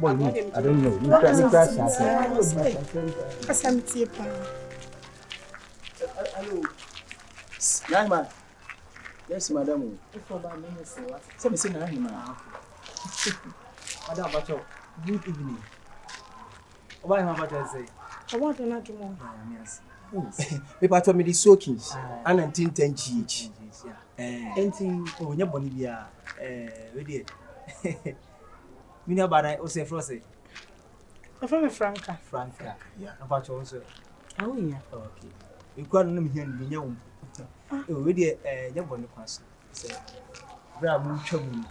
I don't know. You crash. Hello. Nine. Yes, madam. Some say nine. Madam, good evening. Why am I say? I want another one. Yes. People told me the soakings and Ntentan GH. Anything oh nya boni bia we dey. Me na bada o say frose. I from Franka. Franka. Yeah. About you also. Oh yeah. Okay. You can no me here me nya wo. We dey nya boni kwaso. Say bra mu twam.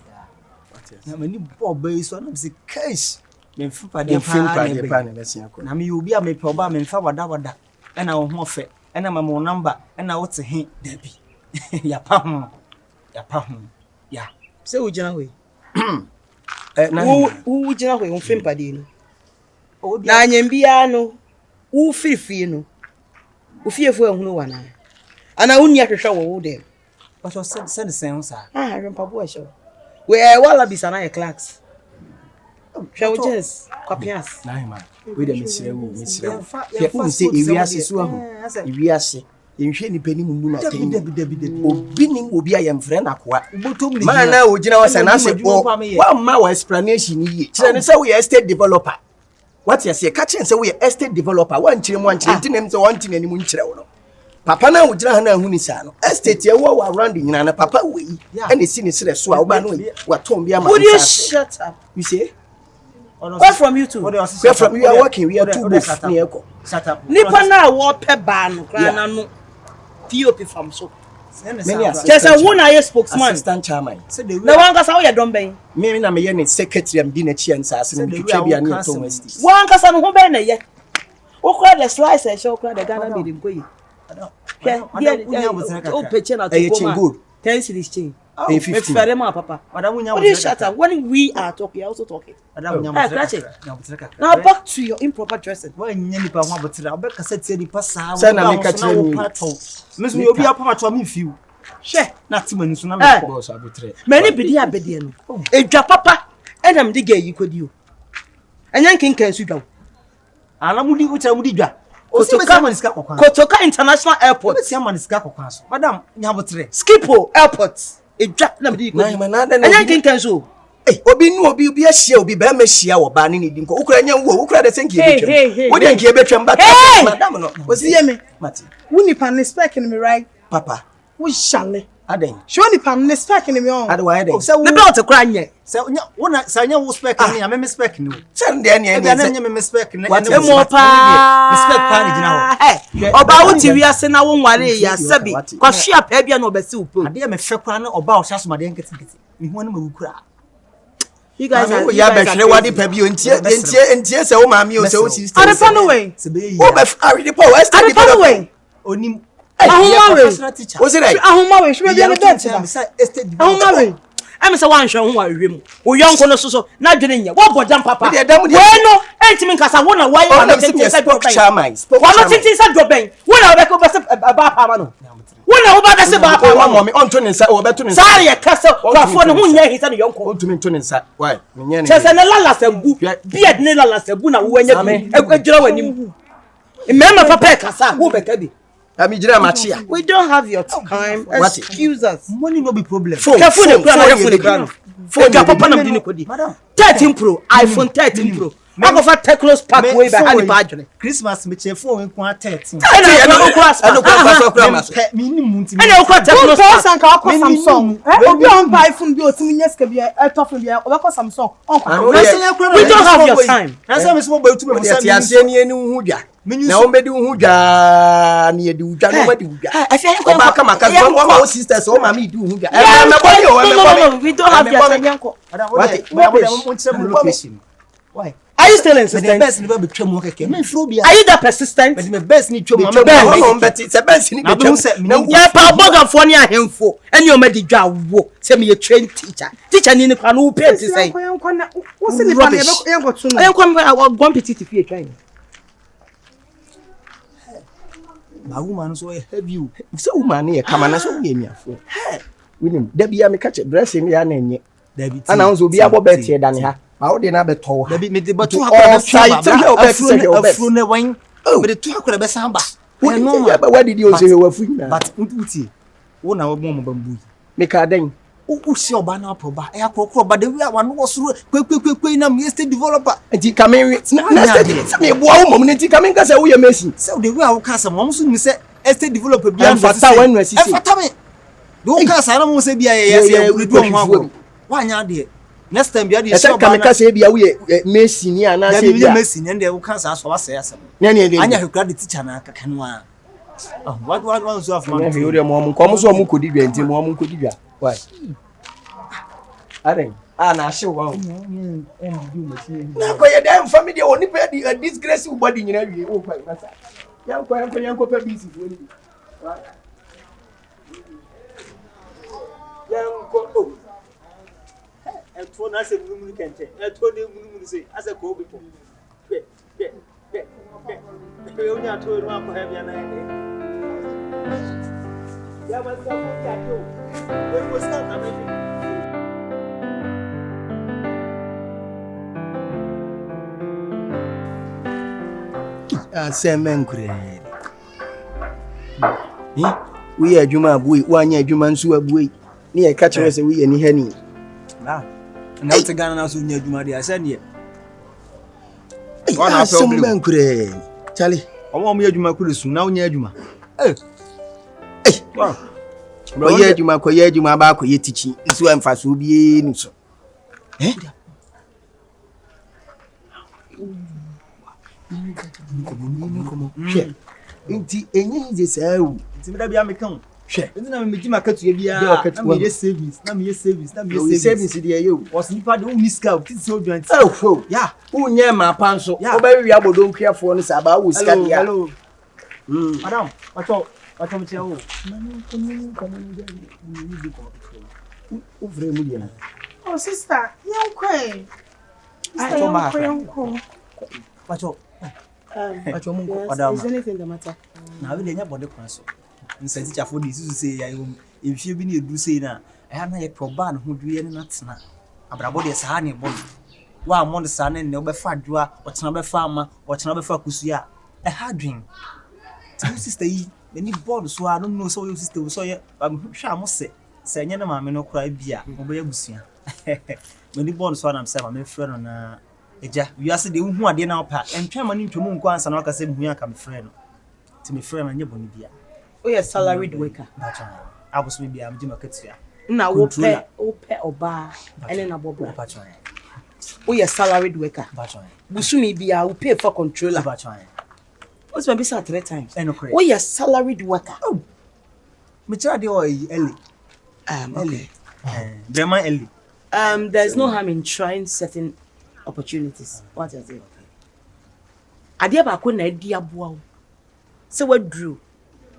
Yeah. What is? Na mani bo bay so na say case. Me mfa de pa na besia ko. Na me obi a me pe oba me mfa wada. E na wo ho fe. E na ma mo number. E na wo te he dabi. Ya pa ho. Ya. Say we jina we. Who jina we on fempade no. Na anyambia no. Wo fifi no. Wo fiefo ehunu wana. Ana wonni ahwehwe wo dem. But you said the same sir. Rempabo show. We wala bisana e clerks. Shall we just copias? Nine man. We dey misire wo. Who say ewiase so ahu. Ewiase. Enhwe ni pani mu na ten. Obi nim obi ayem frɛ na koa. Man na ogina wa sana se ko. Wa ma wa explanation ni. Kire ne say we estate developer. What you say? Catch and say we estate developer. One chire ntem say one tin animu nkire wo no. Papa na ogina ha na hu ni sa no. Estate ye wo around nyina na papa we. And si ni sere so a wo ba no wa tom bia ma. Would you shut up? You say? Where from you two? Where from? We are working. We are two books near ko. Shut up. Nipa na wo pe ba no kra na no. POP from so. Just a one aye spokesman. Assistant chairman. Na wan kasa wo ye don ben. Me na me ye ne secretary am di na chi ansase no twetwa bia na to west. Wan kasa no ho ben na ye. Wo kra the slice e show kra the Ghana made him go yi. Oh peche na to go. 10 cities change. Pay 15. Papa. What is shut up? When we are talking, also talking. Now back to your improper dressing. Why nipa ho abotira obeka sete nipa saa. Say na make kire ni. Mesu me obi apama to me fiu. Hwe na timanu so na me boss abotre. Many bidi abede no. Edwa papa enam de ga yi kodi o. Anya nkenkan su dwa. Ana mudi ucha mudi dwa. Kotoka International Airport. Madam, nyabotre. Skipo Airport. Edwa na medi ko. Anya nkenkan so. Obi nu obi ahia obi ba ma hia wo ba ne ni dinko. Ukura nya wo, ukura de senki ebetwam. Wo de nki ebetwam ba madam no. Osi me. Mati. Wo ni pan spec ni me right? Papa. Wo shale. Aden. Show ni pan spec ni me on. Ade wa aden. Me belt kra nye. Say wona say nya wo spec ni me spec ni. Say de ne ni. Ade na me spec ni. What mo pa. Me spec pa ni gina ho. Oba wo ti wiase na wo nware ya sabi. Kwa hia pa bia na obesi upo. Ade me hwe kwa na oba o hyaso made nketekete. Me hu na mawukura. You guys are ya be hwere wade pa bi entie se wo maami o se wo sister. Ade pa no way. Wo be aride pa we study pa way. Onim was it ahoma she be the best ahoma we am say wan hwe ho wa hwem wo yonko no so na dwene nye wo bodam papa we no entimi nkasa wo na why wa no tintin sa chairman wa no tintin sa doben wo na obeko be se ba pa ma no wo na wo ba da se ba pa ma mo me onto ne nsa wo beto ne nsa sare ye kasa kwafo ne ho nya hita ne yonko onto me nto ne nsa why me nya ne se ne lala sabu beard ne lala sabu na wo anya bi ejira wanim mmema papa kasa wo beka bi we don't have your time. Excuse us. Money no be problem. Phone papa na mdi ni kodi. 13 Pro, iPhone 13 Pro. I go for Technos pack way by hani badge. Christmas me che phone kwa 13. I no class. I no class. Me ni munti. I no class Technos pack. Sanka ko Samsung. Obi on buy iPhone bi otimi nyeska bi top bi o ko Samsung. We don't have your time. Na say me so ba otimi mo say me ase ni eni hu dwa. Na o be di hu dwa na ye di dwa no ma di dwa. O ba ka maka so o ma sisters o ma me di hu dwa. No, we don't have your time. What? Why? Are you still insistent? Are you that persistent? But the best need to be yeah, pa boga for near him for and you made the job. Send me a trained teacher. Teacher in the can who pay to say. What's in the I am coming. I want one petite to be a train. My woman so have you. So woman here come and so me for. We them. Debbie, I me catch it. Dressing me and Debbie. And I will be able better than her. How they na beto ha. Me de beto all akwa try to help bet say help bet. Afro ne wan. Me de to akwa be samba. Where did you say you were free now? But uti. Wo na wo mo bambu. Make a den. Who see oba na proba. E akro but the way one was kwe na me estate developer. Enti come in. Na me boa wo mom nti come in ka say wo ye Messi. So the way I will cast mom so me say estate developer bia fata when we see. Fata me. Do cast na mo say bia ye we do ho. Wanya de. Next time bia de say come in ka say bia wo ye Messi ni ana say bia. Messi ne de wo cast so wa say asem. Anya hekura de teacher na kaka no a. What so of man. You dey mom kom so mom kodi dwa nti mom kodi dwa. Why? Aren. Na she wo. Na ko ye dem family oni pe di disgrace body nyina wie o kwa masa. Yanko pe busy fo ni. Yanko o. To na se munumunu kente. To de munumunu se ase ko obi po. Be. Yo nya to ma ko he bia na e. Ya ba sa ko ya to. We ko sa ka me. Semen kure. We are Juma boy, 1 year Juma nso abuai. Ni e ka kire se we ani hani. Na uti Ghana na so nya Juma dia say ne. Wana problem kure. Chale. Omo ye Juma kure su na unya Juma. Wow. Ko ye Juma ba ko ye tichi. Nso emfa so bie ni so. Inti enyi je sawu inti meda bia mekan hwe inti na me gima katua bia na me ye service de ye o osnipa de uni ska ti se odwan ti ya unye ma panso o ba wi abodo nkwiafo no sa ba wo ska dia hello madam wacho mtia o o vre mu dia Oh sister yankwe wacho is anything the matter? Na we dey nya body kwanso. Nsa teacher for this so say ya efie bi na edu say na na ye proban ho due ne na tena. Abrabo de sa na ebon. Wa amon sa na ne obefa adwoa, o tena befa ama, o tena befa kusua. Ha dream. Ti sister yi, many board so I don't know so your sister so ye hwa mo se. Se nya na maame no kura bia, obo ya busua. Many board so na say maame frɛ no na eja wiase de hu ade na opa entwa mani ntwom nko ansa na waka se hu aka me frɛ no ti me frɛ na nye boni bia o ye salaried worker bacha aboso bia am jima katua na wo pɛ oba ene na bobo bacha o ye salaried worker bacha busumi bia wo pay for controller bacha what's my business 3 times o ye salaried worker me try de o early okay Grandma early there's no harm in trying certain opportunities. What is it? Adia ba ko na adi aboa wo. Se wadru.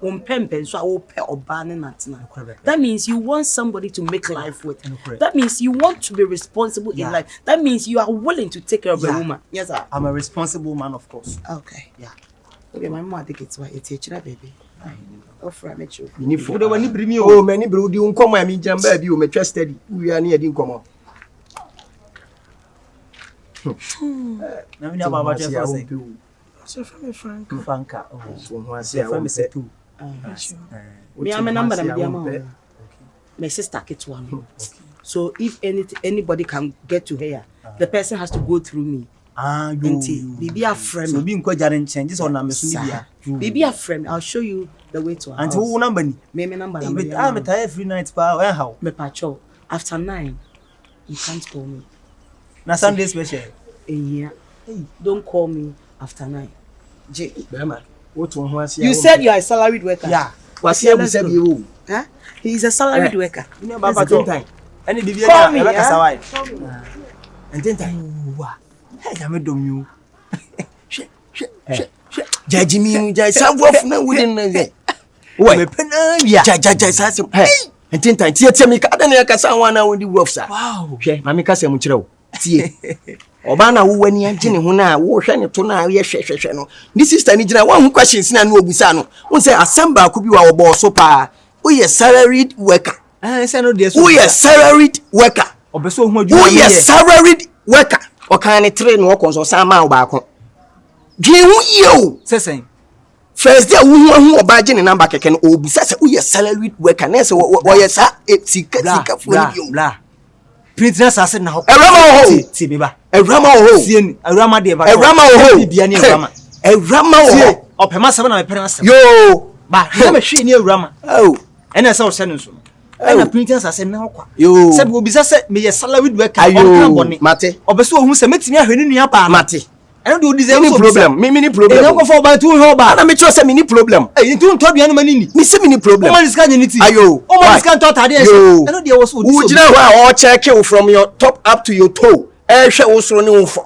Won pempen so a wo pe oba ne natena. That means you want somebody to make life with. That means you want to be responsible in life. That means you are willing to take care of a woman. Yes sir. I'm a responsible man of course. Okay. Yeah. Okay, my mom take it why it's a baby. Offer me chu. Ni fo de wani biri mi o. Oh, mani biri di nkomo ya mi jamba bi o me twa steady. Wi ani adi nkomo. Na mi na baba je fa say. So from Franka. Franka. So ho ase from say two. Me am number na me dia ma. My sister ketwa no. So if anybody can get to her, the person has to go through me. Bibi a friend. So bi nko jare nchen just on na me so ni bia. Bibi a friend, I'll show you the way to her. Auntie who number ni? Me number na me. I met every night pa how? Me pacho. After 9, you can't call me. Na Sunday special. Yeah. Hey, don't call me after 9. J. You said you are a salaried worker. Yeah. Was here we said you. Huh? He is a salaried worker. You know Baba time. Any Bibia na ka sawai. Ntentan. Wa. Hey, ya me dom you. Jaji mi jai sawof na wudin na ze. Me pena bia. Jai sasem. Hey. Ntentan tie me ka na ka san wana wudi wof sa. Wow. Hwe, mami ka sem kire wo. Tie. Oba na wo wani agene ho na wo hwe ne to na ye hwehwehwe no. Ni sister ni gina wan questions na no obusa no. Won say asamba ku bi wa wo bo so pa. Who ye salaried worker? Say no dey so. Who ye salaried worker? Obeso ho adwuma. Who ye salaried worker? o kan ne train no konso sama ba ko dwen hu yo sesen first day hu oba je ne number keke no obi sase wo ye salary worker na se wo ye sa sika fo yo bla princess ase na ho ti me ba Awura ho sie Awura de ba Awura ho bibia ne Awura Awura ho opema sebe na me pere asem yo ba na me hwe ni Awura oh ena se o se no so ena princess ase na kwa yo se obi sase me ye salary worker on kan boni mate obeso ohun se metimi ahwe ni nua ba mate ena do deserve so problem me problem ena ko for ba tu ho ba na me cho se me problem eh tu nto duane mani ni me se me problem o man scan unity ayo o man scan to tade ese ena de wo so wo gina ho a check you from your top up to your toe hwe wo soro ne wo fo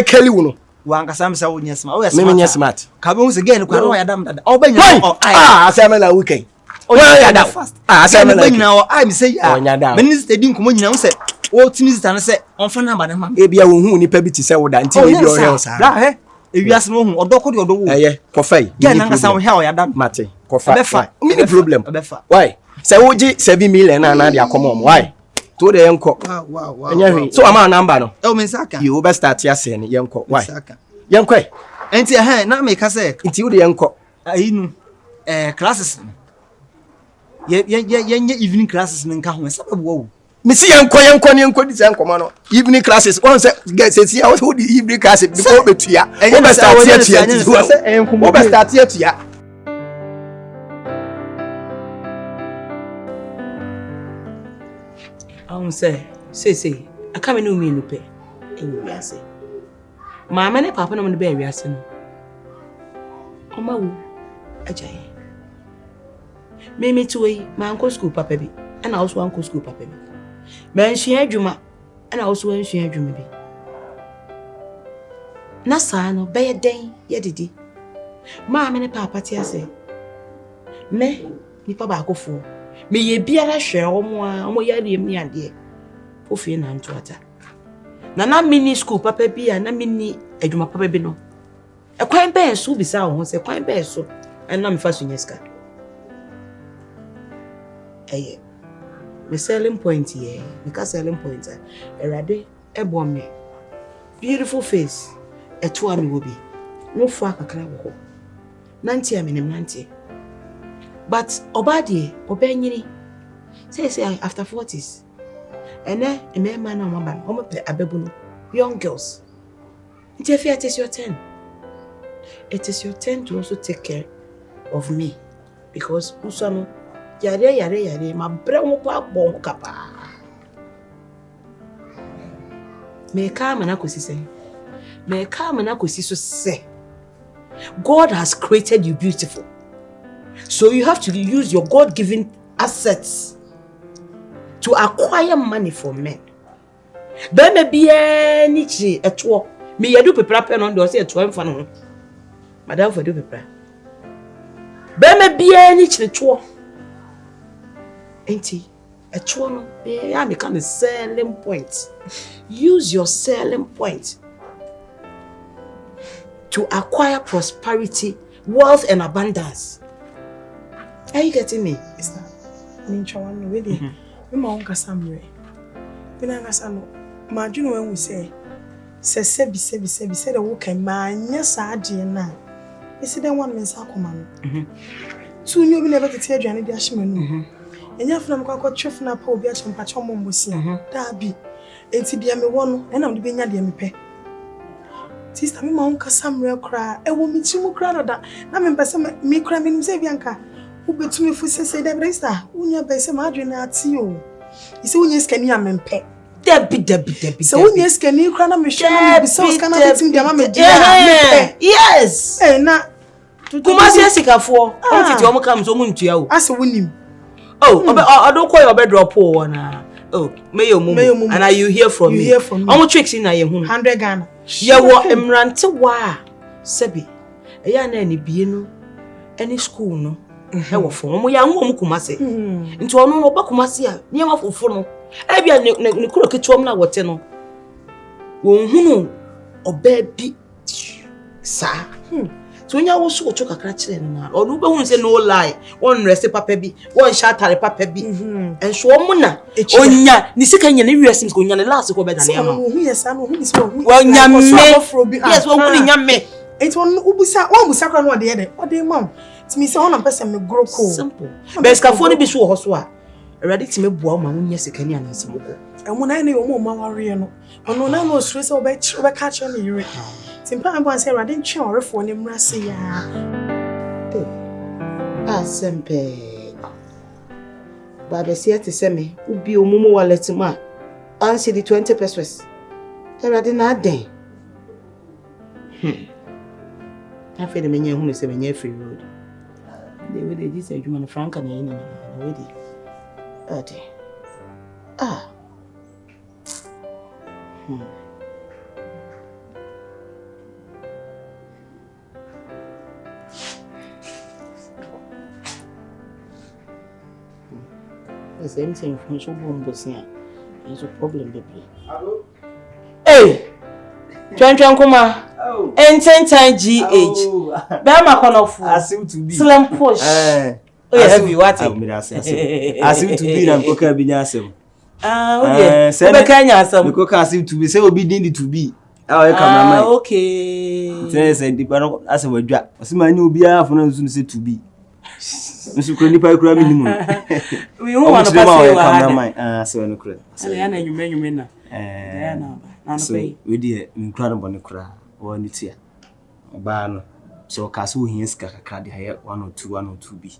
keli wo no wankasa msa wo nyesma o me me smart ka be hu se gen kwa no ya dam dada o benya o asema na weekend o ya da asema na benya o ai me say ya o nya da me ni steady nkomo nyina hu se o timi sita no se on fa na ba na ma e bia wo hu nipa bi ti se wo da nti e bia o he sa da he e wiase no hu odoko de odowo ko fai gen nankasa wo he o ya dam mate ko fa befa me problem why se wo ji 7 million na de akomo why to de yenko wow enya so ama number no e o men saka you be start ya se ni yenko why yenko enti na me ka se nti wo de yenko ayinu classes ye evening classes nka ho se wo me see yenko dis yenko ma no evening classes on say get say how the evening classes before betua wo be start ya tia wo be start ya tia say aka me no mi no pe enyi wiase maama ne papa no mo be wiase no oma wu ajaye me tuwe ma anko school papa bi ana also anko school papa bi ma nhia adwuma ana also nhia adwuma bi na saa no be den ye didi maama ne papa ti ase me nipa ba akofo me ye biara hwe omo yare mi ade ofi na ntoata na mini school papa bia na mini adwuma papa bi no ekwan be so bisa ho se kwan be so na me fa so nyeska me selling point here me ka selling point erade ebo me beautiful face eto ami wo bi no fo akakra wo nanti aminem nanti but obade obenyini say after 40s ene emema na mama omo pe abebu no young girls it is your turn. It is your turn to also take care of me because usano yare ma bre mo pa bon kapa me ka mana kosi so say God has created you beautiful, so you have to use your God-given assets to acquire money for men. Be me bia ni chi eto me yedu pepra pe no do say eto emfa no madam for do pepra be me bia ni chi eto enti eto no be ya me can selling point. Use your selling point to acquire prosperity, wealth and abundance. Are you getting me? Is that mean chawan really? Me ma onka samre. Bina ngasa no. Ma dwunu when we say sebi the wo kan ma nya sa ade na. Isi den one me sa akoma no. Tu nyo bi na be tete aduane bi ahye manu. Enya funa me kwakọ twef na pa obi achempa chombo mbosi. Da bi. Enti bia me wo no, na me de benya de me pe. Sister me ma onka samre kra. E wo mi chimu kra da. Na me mpese me kra me nim se bianka. Wo betumi fu sese da bresta. Unya be se ma adwene ati o. Isi unya skani amempe. Debi. So unya skani kra na me hwe na me bisa skana betim dia ma me dia. Yes. Na kuma se sikafo. O titi o mo kam so mo ntua o. Ase wonim. Oh, odo koy obe drop o na. Oh, may you move. And you hear from me. Omo tricks in na ye hu. 100 Ghana. Ye wo emrante wa. Sebi. Eya na ni bie no. Any school no. E wo fo. Omo ya hu omo kumase. Nti ono no ba kumase a. Ni ma fofo no. E bia ne kuro ketuom na wote no. Wo hunu oba bi sa. So nya wo so to kakra kire no na. Onu be hu say no lie. One rest papa bi, one shatare papa bi. En so omo na onya ni sika nya ne wiasim ko nya ne last ko be da ne ama. Hu yesa no hu ni so hu. Wonya me. Yes, wo hu ni nya me. It won ubusa kra no de ye de mam. Timi say on person me grow cool. Simple. Beskafo ni bi so ho so a. Erade timi boa ma wonya sika ni ananse bogo. Emu na ne omo ma ware no. Ono na no stress obe catch on yire. Timpa ambo say erade ntwe orefo ne mrase ya. Asempe. Baba see te se me ubi omumu wallet ma. Ansi di 20 pesos. Erade na den. After the menya hu se menya free road. They we dey this adwuma no Franka na yin na we dey. Ade. The same thing from so bombosia. There's a problem, baby. Hello? Hey! Twan kuma. Oh. Ntentan GH. Bema konofu. Asim to be. Slam push. Oh, heavy what? Asim to be na koka binya asem. Okay. Obe kanya asem. Koka asim to be say obi din to be. Ah, cameraman. Okay. Say di baro asem wadwa. Osima nya obi a afuna nsu say to be. Nsu kro nipa kro minimum. We hu wan pass cameraman. So no kro. Ya na nyume na. So we dey nkra no bone kra. Wani tia. Oba no. So kaso hins kakra de haye 102 bi.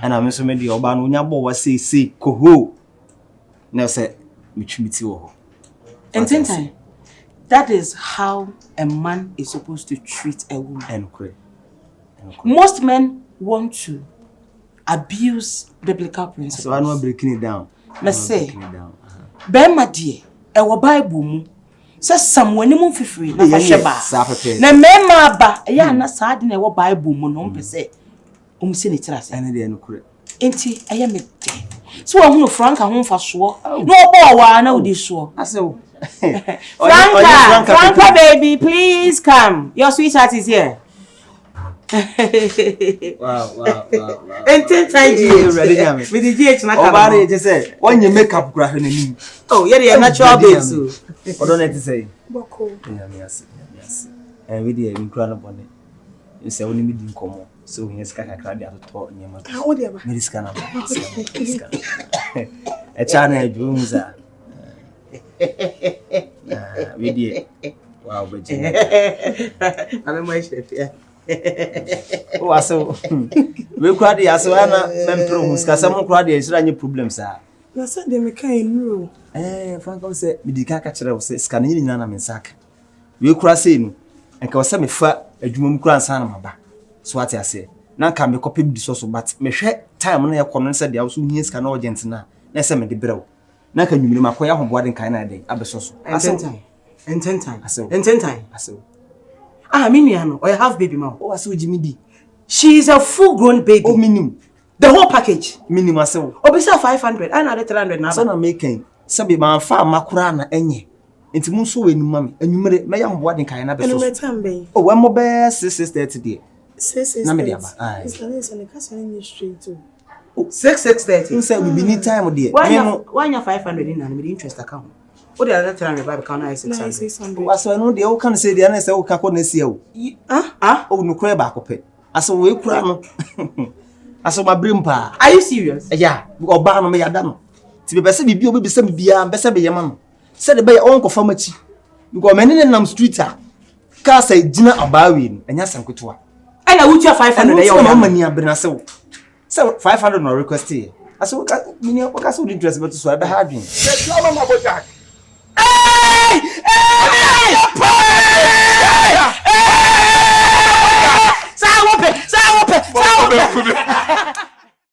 Ana me so me de oba no nya bo wa sei koho. Na say mitwimiti wo ho. Ntentan. That is how a man is supposed to treat a woman. Most men want to abuse biblical principles. So I'm not breaking it down. Me say, Bema die, ewo Bible mu. Say someone ni mu fifiri na fa sheba. Na mema ba, ya na sa de na ewo Bible mu no mpese. Se ne tira se. Ene de no kure. Enti eye me de. So wa hunu Franka ho fa so. No obo wa na odi so. Aso. Franka baby, please come. Your sweetheart is here. Wow. Ntentan GH. Ready jam. With the GH na Oba re je say, when you make up kura na nim. Oh, yeah, the natural babe so. Odo na ti say. Boko. Yeah, me ase. We dey we kura no bone. You say woni mi di nkomo. So we ska kakra de atoto nyema. Wo dey ba. Me ska na. E chana e junza. We dey. Wow, beji. Ame mo chef ya. Oh, aso. We kura de aso na mempro hu ska sam kura de sira nye problems a. Na say dem kan enuro. Franka say me di ka kire wo say ska na nyina na me nsaka. We kura say no. Enka wo say me fa adwuma mu kura ansa na maba. So what I say? Na ka me kopem di so but me hwe time na ye kono say dia wo so hu ska na urgent na say me de brew. Na ka nwumire makoya hoboade kan na de abeso so. Ntentan. Aso. Me nuano, or you have baby mom. Oh, aso Jimmy D. She is a full-grown baby. Oh, minimum. The whole package. Minimum aso. Obisa 500, I know 300 na. So na making. Sabi ma fa makura na enye. Enti mun so we nu mami. Enwumire me ya hoboade kan na beso. Eno metambe. Oh, we mo be 6:30 there. 6:30. Na me dia ba. Ah. It's the kasa ni straight to. 6:30. Say we be need time there. Why you 500 in and with interest account? What the other 300 by account is 600. Aso no de o kan say dia na say o ka ko na sia o. Oh no kura ba ko pe. Aso we kura no. Aso ma brim pa. Are you serious? Yeah, oba no me yada no. Ti be be se bibi obi se bibia be se be yema no. Se de be on ko famachi. Because many nam street a ka say gina oba we no. Anya sankotoa. I na wutia 500 ya o ma ni abere na se o. Se 500 no request here. Aso ka mini o ka so interest but so e be ha adwin.